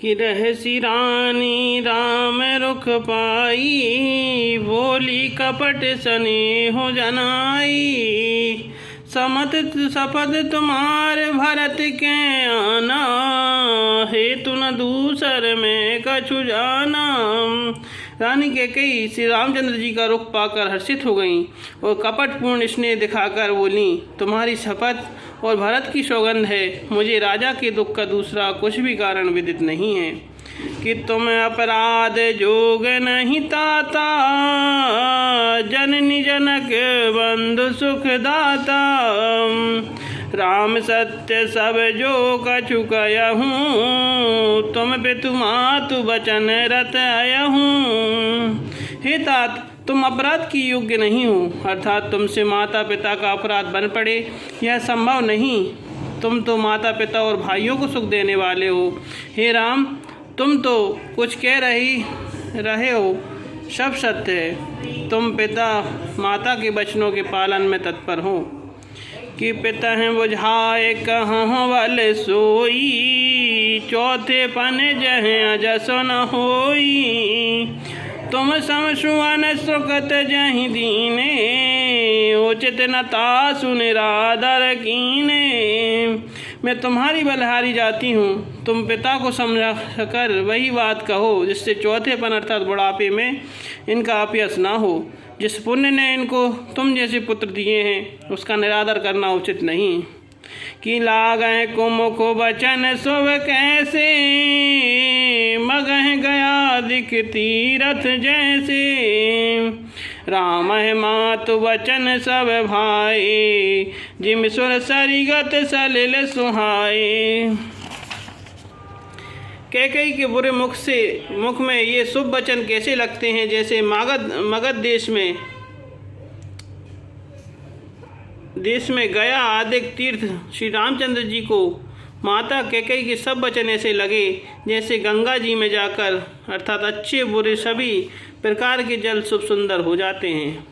कि रहसी रानी राम रुख पाई, बोली कपट सने हो जनाई। समत सपद तुम्हार भरत के आना, हेतु न दूसर में कछु जाना। रानी कैकेयी श्री रामचंद्र जी का रुख पाकर हर्षित हो गईं और कपटपूर्ण स्नेह दिखाकर बोली, तुम्हारी शपथ और भरत की सौगंध है, मुझे राजा के दुख का दूसरा कुछ भी कारण विदित नहीं है। कि तुम अपराध जोग नहीं ताता, जननी जनक बंधु सुख दाता। राम सत्य सब जो कछु कहूँ, तुम पितु मातु बचन रत आयहूँ। हे तात, तुम अपराध की योग्य नहीं हो, अर्थात तुमसे माता पिता का अपराध बन पड़े, यह संभव नहीं। तुम तो माता पिता और भाइयों को सुख देने वाले हो। हे राम, तुम तो कुछ कह रहे हो, सब सत्य है। तुम पिता माता के वचनों के पालन में तत्पर हो। कि पिता हैं बुझाए कहाँ वल सोई, चौथे पन जहाँ जसो न होई। तुम सम सुवन सुखत जहि दीने, उचित न तासु निरादर कीने। मैं तुम्हारी बलहारी जाती हूँ, तुम पिता को समझा कर वही बात कहो जिससे चौथेपन अर्थात बुढ़ापे में इनका अपयश ना हो। जिस पुण्य ने इनको तुम जैसे पुत्र दिए हैं उसका निरादर करना उचित नहीं। कि लागह कुमुख बचन शुभ कैसे, मगह गया दिख तीरथ जैसे। राम मातु वचन सब भाई, जिम सुर सरिगत सलिल सुहाए। कैकेयी के बुरे मुख में ये शुभ वचन कैसे लगते हैं, जैसे मगध देश में गया आदिक तीर्थ श्री रामचंद्र जी को माता कैकेयी के सब वचन ऐसे लगे जैसे गंगा जी में जाकर अर्थात अच्छे बुरे सभी प्रकार के जल शुभ सुंदर हो जाते हैं।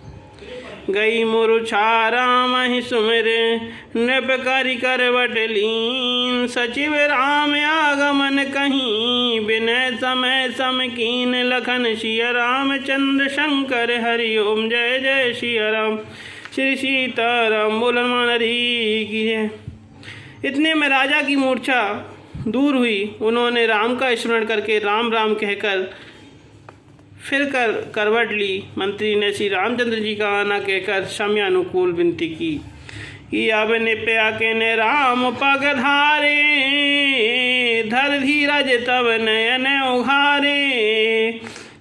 गई मुरुछा राम ही सुमिर, नृप करि करवट लीन। सचिव राम आगमन कहीं, विनय समय सम कीन। लखन सिया रामचंद्र शंकर, हरि ओम जय जय सिया राम। श्री सीताराम बोलन मानरी की जय। इतने में राजा की मूर्छा दूर हुई। उन्होंने राम का स्मरण करके राम राम कहकर फिर करवट ली। मंत्री ने श्री रामचंद्र जी का आना कहकर समयानुकूल विनती की कि अब निपया के ने राम पग धारे, धर धीरज तब नयन उघारे।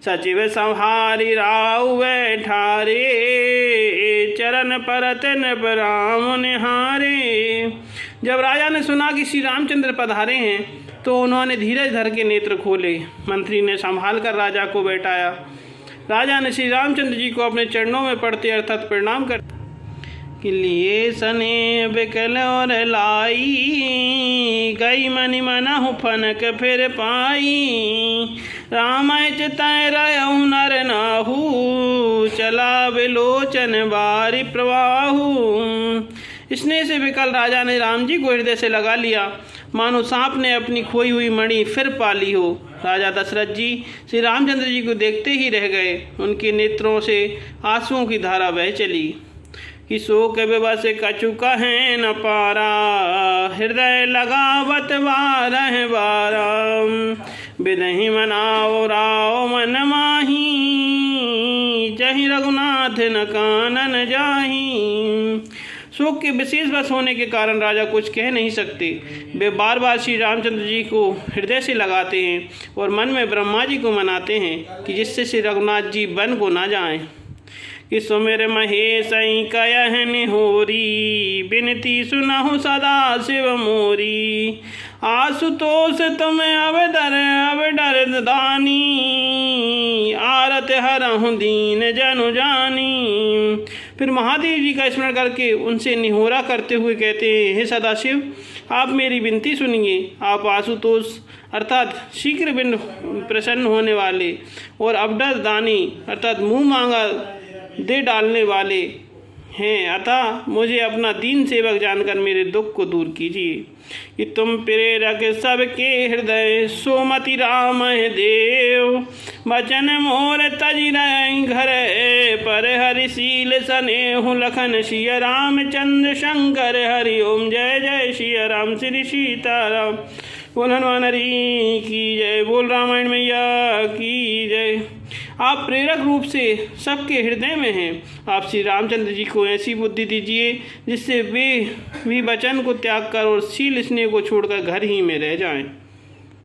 सचिव संहारी राव बैठारे, चरण परत नृप राम निहारे। जब राजा ने सुना कि श्री रामचंद्र पधारे हैं तो उन्होंने धीरज धर के नेत्र खोले। मंत्री ने संभाल कर राजा को बैठाया। राजा ने श्री रामचंद्र जी को अपने चरणों में पड़ते अर्थात प्रणाम कर कि लिए सने बिकल और लाई, गई मनि मनहु फनक फिर पाई। राम चितय रहु नर नाहु, चला बिलोचन बारी प्रवाहु। स्नेह से विकल राजा ने राम जी को हृदय से लगा लिया, मानो सांप ने अपनी खोई हुई मणि फिर पा ली हो। राजा दशरथ जी श्री रामचंद्र जी को देखते ही रह गए। उनके नेत्रों से आंसुओं की धारा बह चली। कि शोक विवश कछु कहें न पारा, हृदय लगावत बारह बारा। बिदहि मनाओ राव मन माही, जहि रघुनाथ न कानन जाही। शोक के विशेष वश होने के कारण राजा कुछ कह नहीं सकते। वे बार बार श्री रामचंद्र जी को हृदय से लगाते हैं और मन में ब्रह्मा जी को मनाते हैं कि जिससे श्री रघुनाथ जी वन को ना जाएं। कि सुमिर महेश कयह निहोरी, बिनती सुनहु सदा शिव मोरी। आशुतोष तुम अब डर दानी, आरत हरहु दीन जनु जानी। फिर महादेव जी का स्मरण करके उनसे निहोरा करते हुए कहते हैं, हे सदाशिव, आप मेरी विनती सुनिए। आप आशुतोष अर्थात शीघ्र बिन प्रसन्न होने वाले और अवडर दानी अर्थात मुँह मांगा दे डालने वाले हैं, अतः मुझे अपना दीन सेवक जानकर मेरे दुख को दूर कीजिए। कि तुम प्रेरक सबके हृदय, सोमति राम देव, वचन मोर तजि रहि घर पर, हरिशील स्नेहु लखन सिय रामचंद्र शंकर, हरि ओम जय जय सिया राम श्री सीताराम। बोल हनुमान हरि की जय, बोल रामायण मैया की जय। आप प्रेरक रूप से सबके हृदय में हैं। आप श्री रामचंद्र जी को ऐसी बुद्धि दीजिए जिससे वे भी वचन को त्याग कर और शील स्नेह को छोड़कर घर ही में रह जाएं।